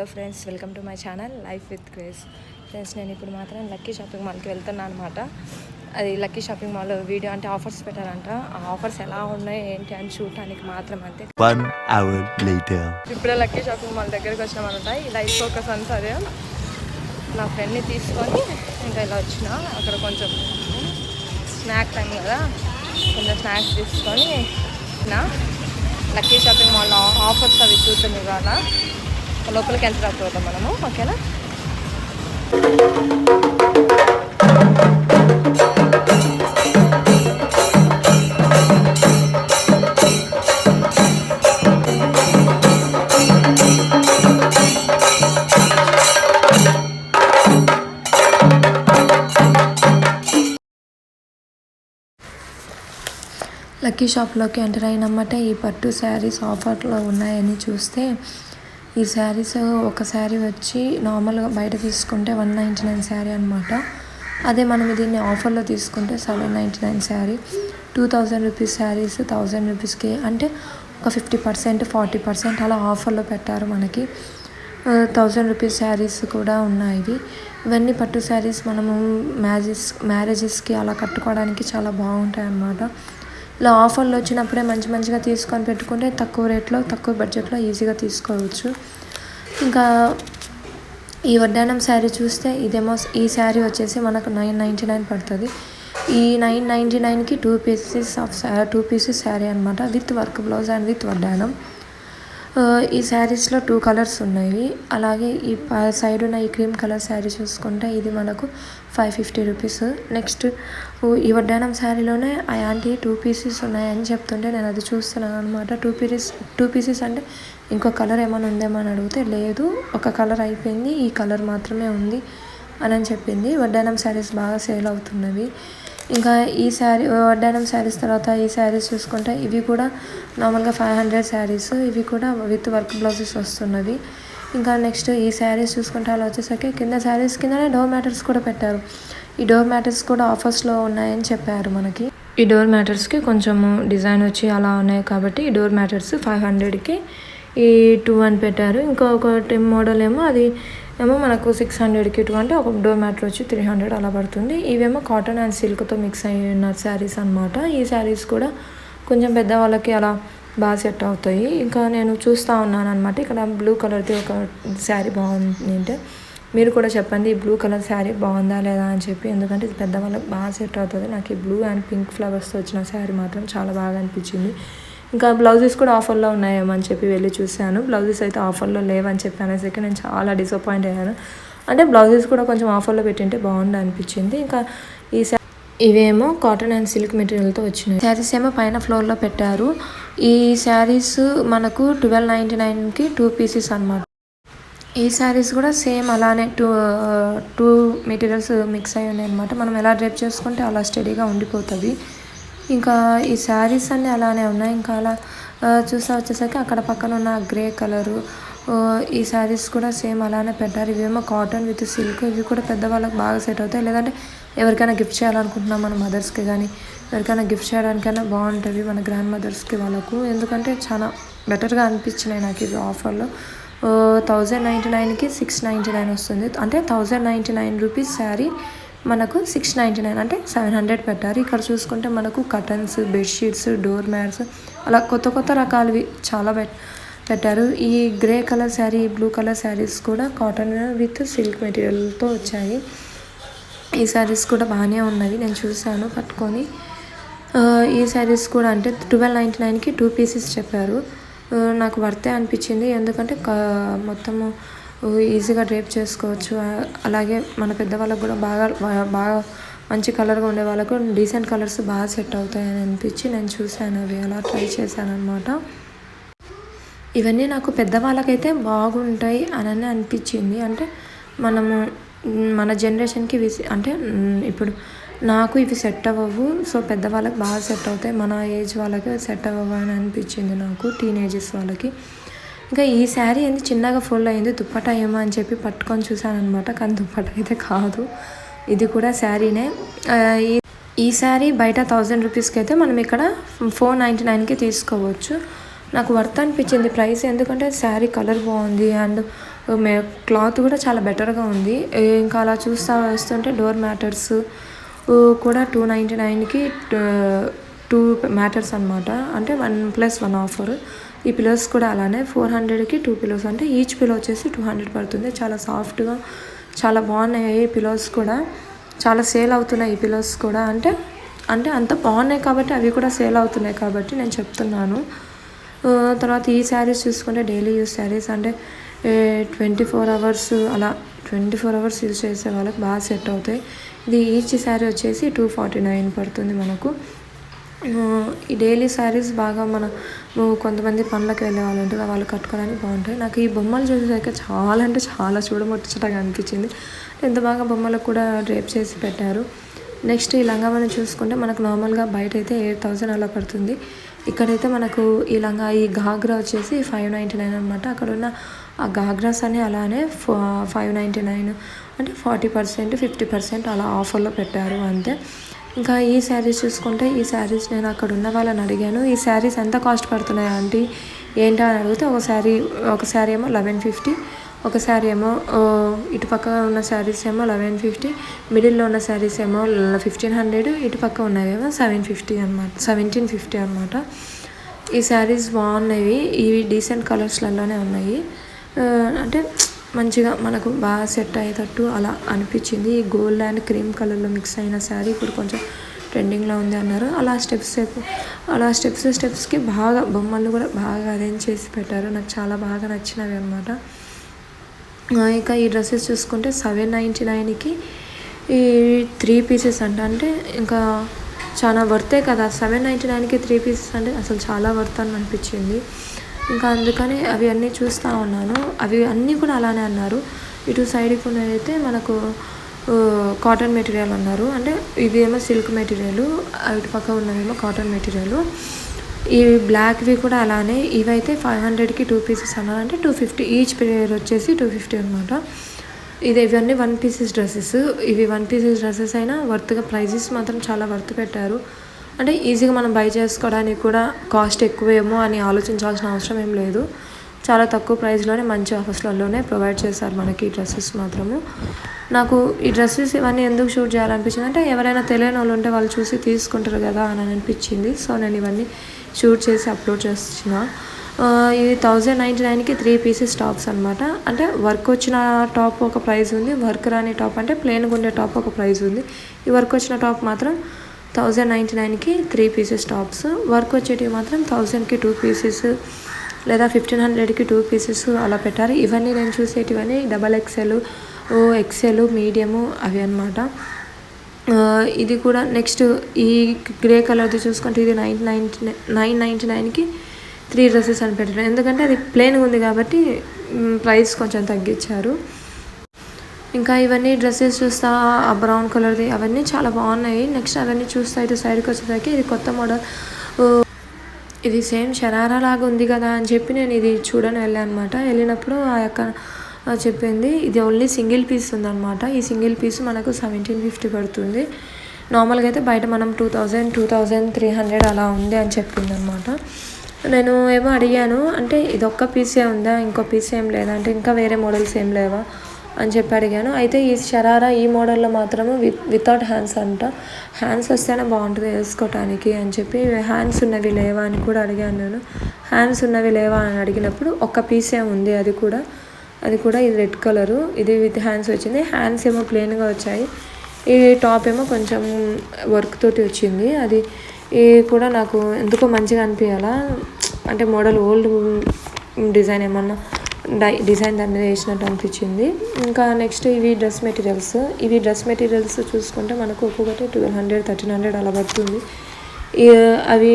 Hello friends, welcome to my channel life with grace. Friends, నేను ఇప్పుడు మాత్రం lucky shopping మాల్కి వెళ్తున్నాను అనమాట. అది లక్కీ షాపింగ్ మాల్ వీడియో అంటే ఆఫర్స్ పెట్టారంట. ఆ ఆఫర్స్ ఎలా ఉన్నాయి ఏంటి అని చూడటానికి మాత్రం అంతే. ఇప్పుడే లక్కీ షాపింగ్ మాల్ దగ్గరికి వచ్చినామన్నమాట. ఈ లైఫ్ ఫోకస్ అంతా నా ఫ్రెండ్ని తీసుకొని ఇంకా ఇలా వచ్చిన. అక్కడ కొంచెం స్నాక్ టైం కదా, కొంచెం స్నాక్స్ తీసుకొని నా లక్కీ షాపింగ్ మాల్లో ఆఫర్స్ అవి చూద్దాం. ఇవాళ లోపలికి ఎంటర్ అవుతాం మనము, ఓకేనా? లక్కీ షాప్లోకి ఎంటర్ అయినమాట. ఈ పట్టు శారీస్ ఆఫర్లో ఉన్నాయని చూస్తే ఈ శారీస్ ఒక శారీ వచ్చి నార్మల్గా బయట తీసుకుంటే 199 శారీ అనమాట. అదే మనం దీన్ని ఆఫర్లో తీసుకుంటే 799 శారీ. 2000 రూపీస్ శారీస్ 1000 రూపీస్కి, అంటే ఒక 50% 40% అలా ఆఫర్లో పెట్టారు మనకి. 1000 రూపీస్ శారీస్ కూడా ఉన్నాయి. ఇవన్నీ పట్టు శారీస్ మనము మ్యారేజెస్కి అలా కట్టుకోవడానికి చాలా బాగుంటాయి అన్నమాట. ఇలా ఆఫర్లు వచ్చినప్పుడే మంచిగా తీసుకొని పెట్టుకుంటే తక్కువ రేట్లో తక్కువ బడ్జెట్లో ఈజీగా తీసుకోవచ్చు. ఇంకా ఈ వడ్డానం శారీ చూస్తే ఇదేమో ఈ శారీ వచ్చేసి మనకు 999 పడుతుంది. ఈ 999కి 2 పీసెస్ శారీ అనమాట, with work blouse and with వడ్డానం. ఈ శారీస్లో 2 కలర్స్ ఉన్నాయి. అలాగే ఈ సైడ్ ఉన్న ఈ క్రీమ్ కలర్ శారీ చూసుకుంటే ఇది మనకు 550 రూపీస్. నెక్స్ట్ ఈ వడ్డానం శారీలోనే ఆ యాంటీ 2 పీసెస్ ఉన్నాయని చెప్తుంటే నేను అది చూస్తున్నాను అనమాట. 2 పీసెస్ అంటే ఇంకో కలర్ ఏమైనా ఉందేమో అని అడిగితే లేదు, ఒక కలర్ అయిపోయింది, ఈ కలర్ మాత్రమే ఉంది అని చెప్పింది. వడ్డానం శారీస్ బాగా సేల్ అవుతున్నవి. ఇంకా ఈ శారీ వడ్డానం శారీస్ తర్వాత ఈ శారీస్ చూసుకుంటే ఇవి కూడా నార్మల్గా 500 శారీస్, ఇవి కూడా విత్ వర్క్ బ్లౌజెస్ వస్తున్నవి. ఇంకా నెక్స్ట్ ఈ శారీస్ చూసుకుంటే అలా వచ్చేసరికి కింద శారీస్ కిందనే డోర్ మ్యాటర్స్ కూడా పెట్టారు. ఈ డోర్ మ్యాటర్స్ కూడా ఆఫర్స్లో ఉన్నాయని చెప్పారు మనకి. ఈ డోర్ మ్యాటర్స్కి కొంచెము డిజైన్ వచ్చి అలా ఉన్నాయి కాబట్టి ఈ డోర్ మ్యాటర్స్ 500కి ఈ 2 అని పెట్టారు. ఇంకొకటి మోడల్ ఏమో అది ఏమో మనకు 600కి 2 అంటే ఒక డోర్ మ్యాటర్ వచ్చి 300 అలా పడుతుంది. ఇవేమో కాటన్ అండ్ సిల్క్తో మిక్స్ అయిన శారీస్ అనమాట. ఈ శారీస్ కూడా కొంచెం పెద్దవాళ్ళకి అలా బాగా సెట్ అవుతాయి. ఇంకా నేను చూస్తూ ఉన్నాను అనమాట. ఇక్కడ బ్లూ కలర్ది ఒక శారీ బాగుంది అంటే మీరు కూడా చెప్పండి ఈ బ్లూ కలర్ శారీ బాగుందా లేదా అని చెప్పి, ఎందుకంటే ఇది పెద్దవాళ్ళకి బాగా సెట్ అవుతుంది. నాకు ఈ బ్లూ అండ్ పింక్ ఫ్లవర్స్తో వచ్చిన శారీ మాత్రం చాలా బాగా అనిపించింది. ఇంకా బ్లౌజెస్ కూడా ఆఫర్లో ఉన్నాయేమో అని చెప్పి వెళ్ళి చూశాను. బ్లౌజెస్ అయితే ఆఫర్లో లేవని చెప్పి అనేసరికి నేను చాలా డిసప్పాయింట్ అయ్యాను. అంటే బ్లౌజెస్ కూడా కొంచెం ఆఫర్లో పెట్టింటే బాగుండు అనిపించింది. ఇంకా ఇవేమో కాటన్ అండ్ సిల్క్ మెటీరియల్తో వచ్చినాయి. శారీస్ ఏమో పైన ఫ్లోర్లో పెట్టారు. ఈ శారీస్ మనకు 1299కి 2 పీసెస్ అనమాట. ఈ శారీస్ కూడా సేమ్ అలానే 2 మెటీరియల్స్ మిక్స్ అయ్యి ఉన్నాయి అనమాట. మనం ఎలా డ్రేప్ చేసుకుంటే అలా స్టడీగా ఉండిపోతుంది. ఇంకా ఈ శారీస్ అన్నీ అలానే ఉన్నాయి. ఇంకా అలా చూసా వచ్చేసరికి అక్కడ పక్కన ఉన్న గ్రే కలరు ఈ శారీస్ కూడా సేమ్ అలానే పెట్టారు. ఇవేమో కాటన్ విత్ సిల్క్, ఇవి కూడా పెద్దవాళ్ళకి బాగా సెట్ అవుతాయి. లేదంటే ఎవరికైనా గిఫ్ట్ చేయాలనుకుంటున్నాం మన మదర్స్కి కానీ ఎవరికైనా గిఫ్ట్ చేయడానికైనా బాగుంటుంది మన గ్రాండ్ మదర్స్కి వాళ్ళకు. ఎందుకంటే చాలా బెటర్గా అనిపించినాయి నాకు ఇవి ఆఫర్లో. 1099కి 699 వస్తుంది. అంటే 1099 రూపీస్ శారీ మనకు 699 అంటే 700 పెట్టారు. ఇక్కడ చూసుకుంటే మనకు కర్టన్స్, బెడ్షీట్స్, డోర్ మ్యాట్స్ అలా కొత్త రకాలవి చాలా పెట్టారు. ఈ grey colour sari, blue colour saris కూడా కాటన్ విత్ సిల్క్ మెటీరియల్తో వచ్చాయి. ఈ శారీస్ కూడా బాగానే ఉన్నవి, నేను చూశాను పట్టుకొని. ఈ శారీస్ కూడా అంటే 1299కి 2 పీసెస్ చెప్పారు. నాకు వర్తే అనిపించింది, ఎందుకంటే మొత్తము ఈజీగా డ్రేప్ చేసుకోవచ్చు. అలాగే మన పెద్దవాళ్ళకు కూడా బాగా మంచి కలర్గా ఉండే వాళ్ళకు డీసెంట్ కలర్స్ బాగా సెట్ అవుతాయని అనిపించి నేను చూశాను, అవి అలా ట్రై చేశాను అనమాట. ఇవన్నీ నాకు పెద్దవాళ్ళకైతే బాగుంటాయి అని అనిపించింది. అంటే మనము మన జనరేషన్కి అంటే ఇప్పుడు నాకు ఇవి సెట్ అవ్వవు, సో పెద్దవాళ్ళకి బాగా సెట్ అవుతాయి, మన ఏజ్ వాళ్ళకి సెట్ అవ్వవు అని అనిపించింది నాకు, టీనేజెస్ వాళ్ళకి. ఇంకా ఈ శారీ ఏంది చిన్నగా ఫుల్ అయింది, దుప్పటా ఏమో అని చెప్పి పట్టుకొని చూసాను అనమాట. కానీ దుప్పటా అయితే కాదు, ఇది కూడా శారీనే. ఈ శారీ బయట 1000 రూపీస్కి అయితే మనం ఇక్కడ 499కి తీసుకోవచ్చు. నాకు వర్త్ అనిపించింది ప్రైస్, ఎందుకంటే శారీ కలర్ బాగుంది అండ్ క్లాత్ కూడా చాలా బెటర్గా ఉంది. ఇంకా అలా చూస్తూ వస్తుంటే డోర్ మ్యాటర్స్ కూడా 299కి 2 మ్యాటర్స్ అనమాట. అంటే 1+1 ఆఫర్. ఈ పిలోస్ కూడా అలానే 400కి 2 పిలోస్, అంటే ఈచ్ పిలో వచ్చేసి 200 పడుతుంది. చాలా సాఫ్ట్గా చాలా బాగున్నాయి ఈ పిలోస్ కూడా. చాలా సేల్ అవుతున్నాయి ఈ పిలోస్ కూడా. అంటే అంత బాగున్నాయి కాబట్టి అవి కూడా సేల్ అవుతున్నాయి కాబట్టి నేను చెప్తున్నాను. తర్వాత ఈ శారీస్ చూసుకుంటే డైలీ యూస్ శారీస్, అంటే 24 అవర్స్ అలా 24 అవర్స్ యూజ్ చేసే వాళ్ళకి బాగా సెట్ అవుతాయి. ఇది ఈచ్ శారీ వచ్చేసి 249 పడుతుంది మనకు. ఈ డైలీ శారీస్ బాగా కొంతమంది పనులకు వెళ్ళే వాళ్ళు ఉంటుంది, వాళ్ళు కట్టుకోవడానికి బాగుంటాయి. నాకు ఈ బొమ్మలు చూసేసరికి చాలా అంటే చాలా చూడముచ్చటగా అనిపించింది. ఎంత బాగా బొమ్మలకు కూడా డ్రేప్ చేసి పెట్టారు. నెక్స్ట్ ఈ లంగావని చూసుకుంటే మనకు నార్మల్గా బయట అయితే 8000 అలా పడుతుంది. ఇక్కడైతే మనకు ఈ ఘాగ్రా వచ్చేసి 599 అనమాట. అక్కడ ఉన్న ఆ ఘాగ్రాస్ అని అలానే 599, అంటే 40%, 50% అలా ఆఫర్లో పెట్టారు అంతే. ఇంకా ఈ శారీస్ చూసుకుంటే ఈ శారీస్ నేను అక్కడ ఉన్న వాళ్ళని అడిగాను, ఈ శారీస్ ఎంత కాస్ట్ పడుతున్నాయి ఆంటీ ఏంటా అని అడిగితే ఒక శారీ ఏమో 1150, ఒక శారీ ఏమో ఇటుపక్క ఉన్న శారీస్ ఏమో 1150, మిడిల్లో ఉన్న శారీస్ ఏమో 1500, ఇటుపక్క ఉన్నవేమో 1750 అనమాట. ఈ శారీస్ బాగున్నాయి, ఇవి డీసెంట్ కలర్స్లలోనే ఉన్నాయి. అంటే మంచిగా మనకు బాగా సెట్ అయ్యేటట్టు అలా అనిపించింది. ఈ గోల్డ్ అండ్ క్రీమ్ కలర్లో మిక్స్ అయిన శారీ ఇప్పుడు కొంచెం ట్రెండింగ్లో ఉంది అన్నారు. అలా స్టెప్స్కి బాగా బొమ్మలు కూడా బాగా అరేంజ్ చేసి పెట్టారు. నాకు చాలా బాగా నచ్చినవి అనమాట. ఇంకా ఈ డ్రెస్సెస్ చూసుకుంటే 799కి ఈ 3 పీసెస్ అంటే ఇంకా చాలా వర్తే కదా. 799కి 3 పీసెస్ అంటే అసలు చాలా వర్త్ అని అనిపించింది. ఇంకా అందుకని అవి అన్నీ చూస్తూ ఉన్నాను. అవి అన్నీ కూడా అలానే అన్నారు. ఇటు సైడ్కి ఉన్నదైతే మనకు కాటన్ మెటీరియల్ అన్నారు, అంటే ఇవి ఏమో సిల్క్ మెటీరియల్, ఇటు పక్క ఉన్నవేమో కాటన్ మెటీరియల్. ఇవి బ్లాక్వి కూడా అలానే, ఇవైతే 500కి 2 పీసెస్ అన్నారు, అంటే 250 ఈచ్ పేర్ వచ్చేసి 250 అనమాట. ఇవన్నీ 1 పీసెస్ డ్రెస్సెస్. ఇవి 1 పీసెస్ డ్రెస్సెస్ అయినా వర్త్గా, ప్రైజెస్ మాత్రం చాలా వర్త్ పెట్టారు. అంటే ఈజీగా మనం బై చేసుకోవడానికి కూడా కాస్ట్ ఎక్కువేమో అని ఆలోచించాల్సిన అవసరం ఏం లేదు. చాలా తక్కువ ప్రైస్లోనే మంచి ఆఫర్స్లలోనే ప్రొవైడ్ చేశారు మనకి ఈ డ్రెస్సెస్ మాత్రము. నాకు ఈ డ్రెస్సెస్ ఇవన్నీ ఎందుకు షూట్ చేయాలనిపించింది అంటే ఎవరైనా తెలియని వాళ్ళు ఉంటే వాళ్ళు చూసి తీసుకుంటారు కదా అని అనిపించింది. సో నేను ఇవన్నీ షూట్ చేసి అప్లోడ్ చేస్తున్నా. ఇది 1099కి 3 పీసెస్ టాప్స్ అనమాట. అంటే వర్క్ వచ్చిన టాప్ ఒక ప్రైస్ ఉంది, వర్క్ రాని టాప్ అంటే ప్లెయిన్గా ఉండే టాప్ ఒక ప్రైస్ ఉంది. ఈ వర్క్ వచ్చిన టాప్ మాత్రం 1099కి 3 పీసెస్ టాప్స్, వర్క్ వచ్చేటివి మాత్రం 1000కి 2 పీసెస్ లేదా 1500కి 2 పీసెస్ అలా పెట్టారు. ఇవన్నీ నేను చూసేటివన్నీ XXL, XL, మీడియము అవి అనమాట. ఇది కూడా నెక్స్ట్ ఈ గ్రే కలర్ది చూసుకుంటే ఇది 999కి 3 డ్రెస్సెస్ అని పెట్టారు. ఎందుకంటే అది ప్లెయిన్గా ఉంది కాబట్టి ప్రైస్ కొంచెం తగ్గించారు. ఇంకా ఇవన్నీ డ్రెస్సెస్ చూస్తా ఆ బ్రౌన్ కలర్ది అవన్నీ చాలా బాగున్నాయి. నెక్స్ట్ అవన్నీ చూస్తా ఇటు సైడ్కి వచ్చేసరికి ఇది కొత్త మోడల్, ఇది సేమ్ షరారా లాగా ఉంది కదా అని చెప్పి నేను ఇది చూడని వెళ్ళాను అనమాట. వెళ్ళినప్పుడు ఆ యొక్క చెప్పింది ఇది ఓన్లీ సింగిల్ పీస్ ఉందన్నమాట. ఈ సింగిల్ పీస్ మనకు 1750 పడుతుంది. నార్మల్గా అయితే బయట మనం 2000, 2300 అలా ఉంది అని చెప్పింది అనమాట. నేను ఏమో అడిగాను, అంటే ఇది ఒక్క పీసే ఉందా, ఇంకో పీస్ ఏం లేదా అంటే ఇంకా వేరే మోడల్స్ ఏం లేవా అని చెప్పి అడిగాను. అయితే ఈ షరారా ఈ మోడల్లో మాత్రము వితౌట్ హ్యాండ్స్ అంట. హ్యాండ్స్ వస్తేనే బాగుంటుంది వేసుకోవటానికి అని చెప్పి హ్యాండ్స్ ఉన్నవి లేవా అని కూడా అడిగాను నేను. హ్యాండ్స్ ఉన్నవి లేవా అని అడిగినప్పుడు ఒక్క పీసే ఉంది, అది కూడా ఇది రెడ్ కలరు, ఇది విత్ హ్యాండ్స్ వచ్చింది. హ్యాండ్స్ ఏమో ప్లెయిన్గా వచ్చాయి. ఈ టాప్ ఏమో కొంచెం వర్క్ తోటి వచ్చింది. అది కూడా నాకు ఎందుకో మంచిగా అనిపించాలా, అంటే మోడల్ ఓల్డ్ డిజైన్ ఏమన్నా డిజైన్ దాని మీద వేసినట్టు అనిపించింది. ఇంకా నెక్స్ట్ ఇవి డ్రెస్ మెటీరియల్స్ చూసుకుంటే మనకు ఒక్కొక్కటి 1200, 1300 అలా పడుతుంది. అవి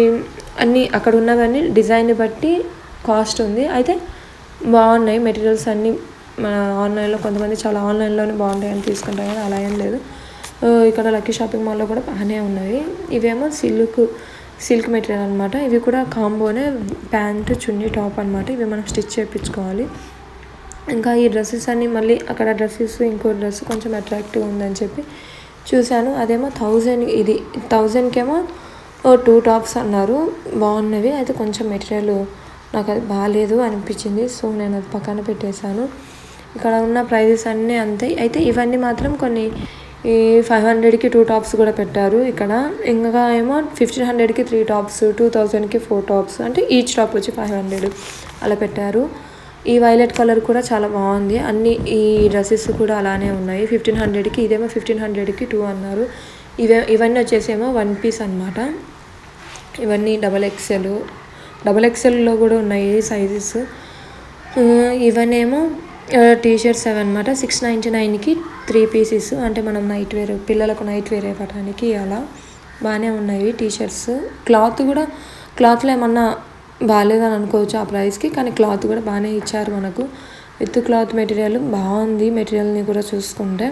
అన్నీ అక్కడ ఉన్నవన్నీ డిజైన్ని బట్టి కాస్ట్ ఉంది. అయితే బాగున్నాయి మెటీరియల్స్ అన్నీ. మన ఆన్లైన్లో కొంతమంది చాలా ఆన్లైన్లోనే బాగుంటాయని తీసుకుంటారు కానీ అలా ఏం లేదు. ఇక్కడ లక్కీ షాపింగ్ మాల్లో కూడా బాగానే ఉన్నాయి. ఇవేమో సిల్క్ మెటీరియల్ అనమాట. ఇవి కూడా కాంబోనే, ప్యాంటు చున్నీ టాప్ అనమాట. ఇవి మనం స్టిచ్ చేయించుకోవాలి. ఇంకా ఈ డ్రెస్సెస్ అన్నీ మళ్ళీ అక్కడ డ్రెస్సెస్ ఇంకో డ్రెస్ కొంచెం అట్రాక్టివ్ ఉందని చెప్పి చూశాను. అదేమో 1000, ఇది 1000కేమో 2 టాప్స్ అన్నారు, బాగున్నవి. అయితే కొంచెం మెటీరియల్ నాకు అది బాగాలేదు అనిపించింది. సో నేను అది పక్కన పెట్టేశాను. ఇక్కడ ఉన్న ప్రైజెస్ అన్నీ అంతే. అయితే ఇవన్నీ మాత్రం కొన్ని ఈ 500కి 2 టాప్స్ కూడా పెట్టారు ఇక్కడ. ఇంకా ఏమో 1500కి 3 టాప్స్, 2000కి 4 టాప్స్, అంటే ఈచ్ టాప్ వచ్చి 500 అలా పెట్టారు. ఈ వైలెట్ కలర్ కూడా చాలా బాగుంది. అన్ని ఈ డ్రెస్సెస్ కూడా అలానే ఉన్నాయి. 1500కి, ఇదేమో 1500కి 2 అన్నారు. ఇవన్నీ వచ్చేసేమో 1 పీస్ అనమాట. ఇవన్నీ డబల్ ఎక్సెల్లో కూడా ఉన్నాయి సైజెస్. ఇవన్నీ ఏమో టీషర్ట్స్ అవన్నమాట. 699కి 3 పీసెస్, అంటే మనం నైట్ వేర్, పిల్లలకు నైట్ వేర్ ఇవ్వడానికి అలా బాగానే ఉన్నాయి టీషర్ట్స్. క్లాత్లో ఏమన్నా బాగాలేదని అనుకోవచ్చు ఆ ప్రైస్కి, కానీ క్లాత్ కూడా బాగానే ఇచ్చారు మనకు. విత్ క్లాత్ మెటీరియల్ బాగుంది. మెటీరియల్ని కూడా చూసుకుంటే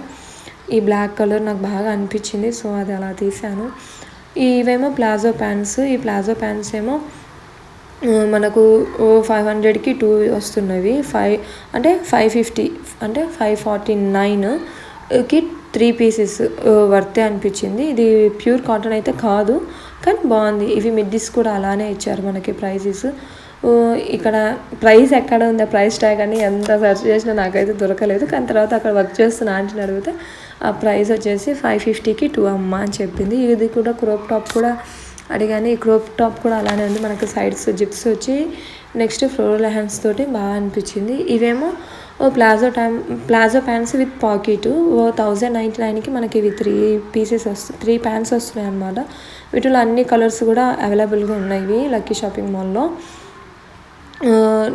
ఈ బ్లాక్ కలర్ నాకు బాగా అనిపించింది, సో అది అలా తీసాను. ఇవేమో ప్లాజో ప్యాంట్స్. ఈ ప్లాజో ప్యాంట్స్ ఏమో మనకు 500కి 2 వస్తున్నవి. 550 అంటే 549కి 3 పీసెస్ వర్తే అనిపించింది. ఇది ప్యూర్ కాటన్ అయితే కాదు, కానీ బాగుంది. ఇవి మిడ్డీస్ కూడా అలానే ఇచ్చారు మనకి ప్రైజెస్. ఇక్కడ ప్రైస్ ఎక్కడ ఉందా, ప్రైస్ ట్యాగ్ అని ఎంత సెర్చ్ చేసినా నాకైతే దొరకలేదు. కానీ తర్వాత అక్కడ వర్క్ చేస్తున్న ఆంటీని అడిగితే ఆ ప్రైస్ వచ్చేసి 550కి 2 అమ్మ అని చెప్పింది. ఇది కూడా క్రోప్ టాప్ కూడా అడిగాను. ఈ క్రోప్ టాప్ కూడా అలానే ఉంది. మనకు సైడ్స్ జిప్స్ వచ్చి నెక్స్ట్ ఫ్లోరల్ హ్యాండ్స్ తోటి బాగా అనిపించింది. ఇవేమో ప్లాజో ప్యాంట్స్ విత్ పాకెట్. 1099కి మనకి ఇవి 3 ప్యాంట్స్ వస్తున్నాయి అన్నమాట. వీటిలో అన్ని కలర్స్ కూడా అవైలబుల్గా ఉన్నాయి లక్కీ షాపింగ్ మాల్లో.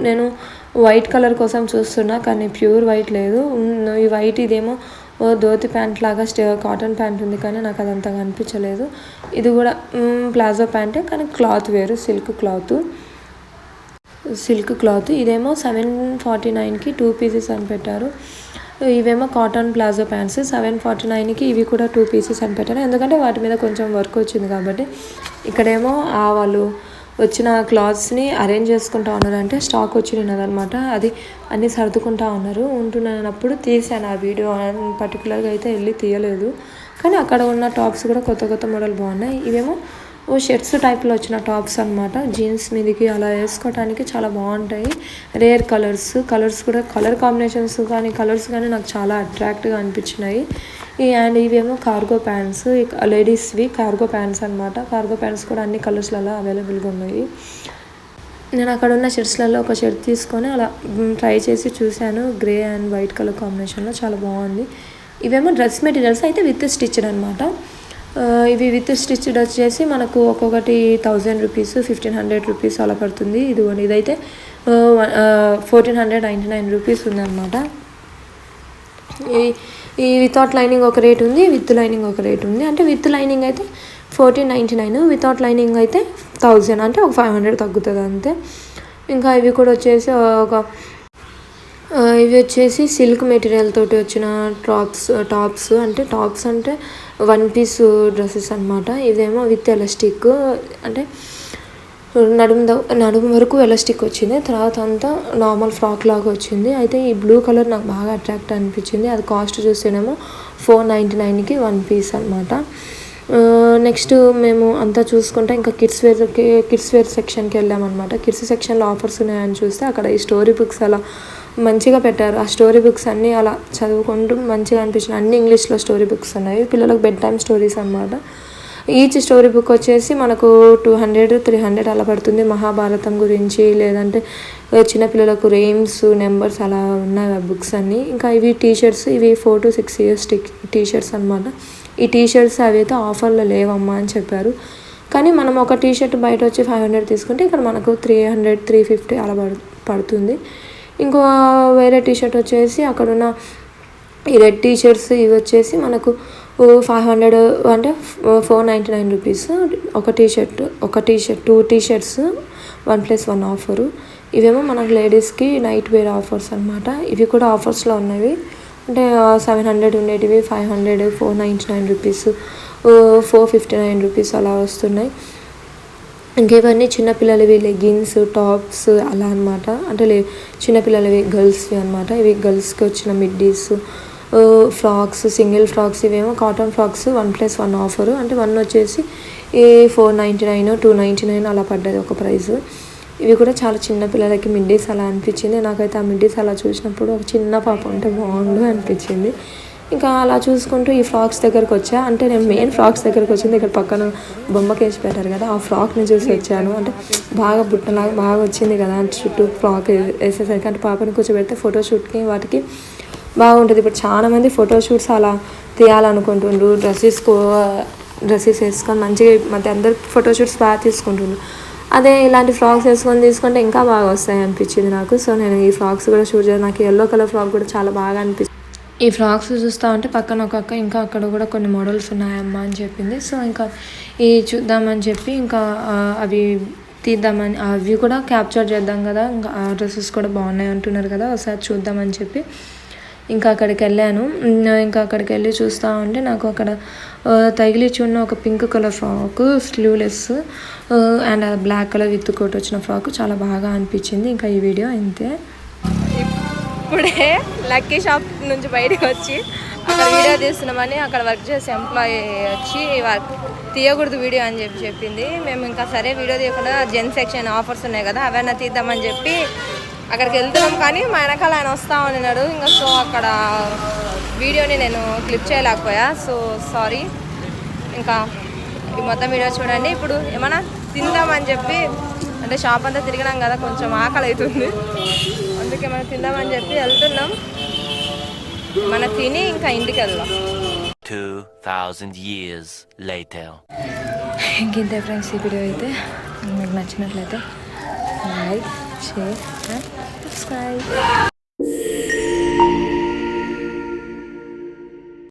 నేను వైట్ కలర్ కోసం చూస్తున్నా, కానీ ప్యూర్ వైట్ లేదు. ఈ వైట్ ఇదేమో ధోతి ప్యాంట్ లాగా కాటన్ ప్యాంట్ ఉంది, కానీ నాకు అదంతగా అనిపించలేదు. ఇది కూడా ప్లాజో ప్యాంటే, కానీ క్లాత్ వేరు, సిల్క్ క్లాత్. ఇదేమో 749కి 2 పీసెస్ అని పెట్టారు. ఇవేమో కాటన్ ప్లాజో ప్యాంట్స్. 749కి ఇవి కూడా 2 పీసెస్ అని పెట్టారు, ఎందుకంటే వాటి మీద కొంచెం వర్క్ వచ్చింది కాబట్టి. ఇక్కడేమో వాళ్ళు వచ్చిన క్లాత్స్ని అరేంజ్ చేసుకుంటా ఉన్నారు, అంటే స్టాక్ వచ్చి ఉన్నదనమాట. అది అన్నీ సర్దుకుంటా ఉంటున్నప్పుడు తీసాను ఆ వీడియో. పర్టికులర్గా అయితే వెళ్ళి తీయలేదు, కానీ అక్కడ ఉన్న టాప్స్ కూడా కొత్త మోడల్ బాగున్నాయి. ఇవేమో షర్ట్స్ టైప్లో వచ్చిన టాప్స్ అనమాట. జీన్స్ మీదకి అలా వేసుకోవడానికి చాలా బాగుంటాయి. రేర్ కలర్స్ కూడా, కలర్ కాంబినేషన్స్ కానీ కలర్స్ కానీ నాకు చాలా అట్రాక్ట్గా అనిపించినాయి. అండ్ ఇవేమో కార్గో ప్యాంట్స్, లేడీస్వి కార్గో ప్యాంట్స్ అనమాట. కార్గో ప్యాంట్స్ కూడా అన్ని కలర్స్లలో అవైలబుల్గా ఉన్నాయి. నేను అక్కడ ఉన్న షర్ట్స్లలో ఒక షర్ట్ తీసుకొని అలా ట్రై చేసి చూశాను. గ్రే అండ్ వైట్ కలర్ కాంబినేషన్లో చాలా బాగుంది. ఇవేమో డ్రెస్ మెటీరియల్స్ అయితే విత్ స్టిచ్డ్ అనమాట. ఇవి విత్ స్టిచ్డ్ వచ్చేసి మనకు ఒక్కొక్కటి 1000 రూపీస్, 1500 రూపీస్ అలా పడుతుంది. ఇదైతే 1499 రూపీస్ ఉందన్నమాట. ఈ వితౌట్ లైనింగ్ ఒక రేట్ ఉంది, విత్ లైనింగ్ ఒక రేట్ ఉంది. అంటే విత్ లైనింగ్ అయితే 1499, వితౌట్ లైనింగ్ అయితే 1000, అంటే ఒక 500 తగ్గుతుంది అంతే. ఇంకా ఇవి కూడా వచ్చేసి ఇవి వచ్చేసి సిల్క్ మెటీరియల్ తోటి వచ్చిన టాప్స్ అంటే 1 పీస్ డ్రెస్సెస్ అనమాట. ఇదేమో విత్ ఎలాస్టిక్, అంటే నడుము వరకు ఎలాస్టిక్ వచ్చింది, తర్వాత అంతా నార్మల్ ఫ్రాక్ లాగా వచ్చింది. అయితే ఈ బ్లూ కలర్ నాకు బాగా అట్రాక్ట్ అనిపించింది. అది కాస్ట్ చూస్తేనేమో 499కి 1 పీస్ అనమాట. నెక్స్ట్ మేము అంతా చూసుకుంటే ఇంకా కిడ్స్ వేర్ సెక్షన్కి వెళ్ళామన్నమాట. కిడ్స్ సెక్షన్లో ఆఫర్స్ ఉన్నాయని చూస్తే అక్కడ ఈ స్టోరీ బుక్స్ అలా మంచిగా పెట్టారు. ఆ స్టోరీ బుక్స్ అన్నీ అలా చదువుకుంటూ మంచిగా అనిపించిన అన్ని ఇంగ్లీష్లో స్టోరీ బుక్స్ ఉన్నాయి. పిల్లలకు బెడ్ టైమ్ స్టోరీస్ అనమాట. ఈచ్ స్టోరీ బుక్ వచ్చేసి మనకు 200, 300 అలా పడుతుంది. మహాభారతం గురించి, లేదంటే చిన్నపిల్లలకు రేమ్స్, నెంబర్స్ అలా ఉన్నాయి ఆ బుక్స్ అన్నీ. ఇంకా ఇవి టీషర్ట్స్, ఇవి 4 to 6 years టీషర్ట్స్ అనమాట. ఈ టీషర్ట్స్ అవి అయితే ఆఫర్లో లేవమ్మా అని చెప్పారు. కానీ మనం ఒక టీషర్ట్ బయట వచ్చి 500 తీసుకుంటే ఇక్కడ మనకు 300, 350 అలా పడుతుంది. ఇంకో వేరే టీషర్ట్ వచ్చేసి అక్కడున్న ఈ రెడ్ టీషర్ట్స్ ఇవి వచ్చేసి మనకు 500, అంటే 499 రూపీస్. ఒక టీషర్ట్ 2 టీషర్ట్స్ 1+1 ఆఫరు. ఇవేమో మనకు లేడీస్కి నైట్ వేర్ ఆఫర్స్ అనమాట. ఇవి కూడా ఆఫర్స్లో ఉన్నవి, అంటే 700 ఉండేటివి 500, 499 రూపీస్, 459 రూపీస్ అలా వస్తున్నాయి. ఇంకేవన్నీ చిన్నపిల్లలవి లెగ్గిన్స్, టాప్స్ అలా అనమాట. అంటే చిన్నపిల్లలవి గర్ల్స్వి అనమాట. ఇవి గర్ల్స్కి వచ్చిన మిడ్డీస్, ఫ్రాక్స్, సింగిల్ ఫ్రాక్స్. ఇవేమో కాటన్ ఫ్రాక్స్ 1+1 ఆఫరు. అంటే 1 వచ్చేసి 499, 299 అలా పడ్డది ఒక ప్రైస్. ఇవి కూడా చాలా చిన్న పిల్లలకి మిడ్డీస్ అలా అనిపించింది. నాకైతే ఆ మిడ్డీస్ అలా చూసినప్పుడు ఒక చిన్న పాప ఉంటే బాగుండు అనిపించింది. ఇంకా అలా చూసుకుంటూ ఈ ఫ్రాక్స్ దగ్గరకు వచ్చా. అంటే నేను మెయిన్ ఫ్రాక్స్ దగ్గరకు వచ్చింది. ఇక్కడ పక్కన బొమ్మకేసి పెట్టారు కదా, ఆ ఫ్రాక్ని చూసి వచ్చాను. అంటే బాగా బుట్టలాగా బాగా వచ్చింది కదా చుట్టూ ఫ్రాక్ వేసేసరికి. అంటే పాపని కూర్చోబెడితే ఫోటోషూట్కి వాటికి బాగుంటుంది. ఇప్పుడు చాలామంది ఫోటోషూట్స్ అలా తీయాలనుకుంటుండ్రు. డ్రెస్సెస్ వేసుకొని మంచిగా మధ్య అందరు ఫోటోషూట్స్ బాగా తీసుకుంటుండ్రు. అదే ఇలాంటి ఫ్రాక్స్ వేసుకొని తీసుకుంటే ఇంకా బాగా వస్తాయి అనిపించింది నాకు. సో నేను ఈ ఫ్రాక్స్ కూడా షూట్ చేయాలి. నాకు ఎల్లో కలర్ ఫ్రాక్ కూడా చాలా బాగా అనిపించింది. ఈ ఫ్రాక్స్ చూస్తూ ఉంటే పక్కన ఒక అక్క ఇంకా అక్కడ కూడా కొన్ని మోడల్స్ ఉన్నాయమ్మా అని చెప్పింది. సో ఇంకా ఈ చూద్దామని చెప్పి ఇంకా అవి తీద్దామని, అవి కూడా క్యాప్చర్ చేద్దాం కదా, ఇంకా ఆ డ్రెస్సెస్ కూడా బాగున్నాయి అంటున్నారు కదా, ఒకసారి చూద్దామని చెప్పి ఇంకా అక్కడికి వెళ్ళాను. ఇంకా అక్కడికి వెళ్ళి చూస్తూ ఉంటే నాకు అక్కడ తగిలిచ్చి ఉన్న ఒక pink colour frock sleeveless and black colour with coat వచ్చిన ఫ్రాక్ చాలా బాగా అనిపించింది. ఇంకా ఈ వీడియో అంతే. ఇప్పుడే లక్కీ షాప్ నుంచి బయటకు వచ్చి అక్కడ వీడియో తీస్తున్నామని అక్కడ వర్క్ చేసే ఎంప్లాయీ వచ్చి తీయకూడదు వీడియో అని చెప్పింది. మేము ఇంకా సరే వీడియో తీయకుండా జెన్ సెక్షన్ ఆఫర్స్ ఉన్నాయి కదా అవన్నీ తీద్దామని చెప్పి అక్కడికి వెళ్తున్నాం. కానీ మా వెనకాల ఆయన వస్తా ఉన్నాడు. ఇంకా సో అక్కడ వీడియోని నేను క్లిప్ చేయలేకపోయా. So sorry. ఇంకా ఈ మొత్తం వీడియో చూడండి. ఇప్పుడు ఏమన్నా తిందామని చెప్పి, అంటే షాప్ అంతా తిరిగినాం కదా, కొంచెం ఆకలి అవుతుంది, అందుకే మనం తిందామని చెప్పి వెళ్తున్నాం. మనం తిని ఇంకా ఇంటికి వెళ్దాం. 2000 years later. ఇంకింతే ఫ్రెండ్స్ ఈ వీడియో అయితే. మీకు నచ్చినట్లయితే లైక్, షేర్ అండ్ సబ్స్క్రైబ్.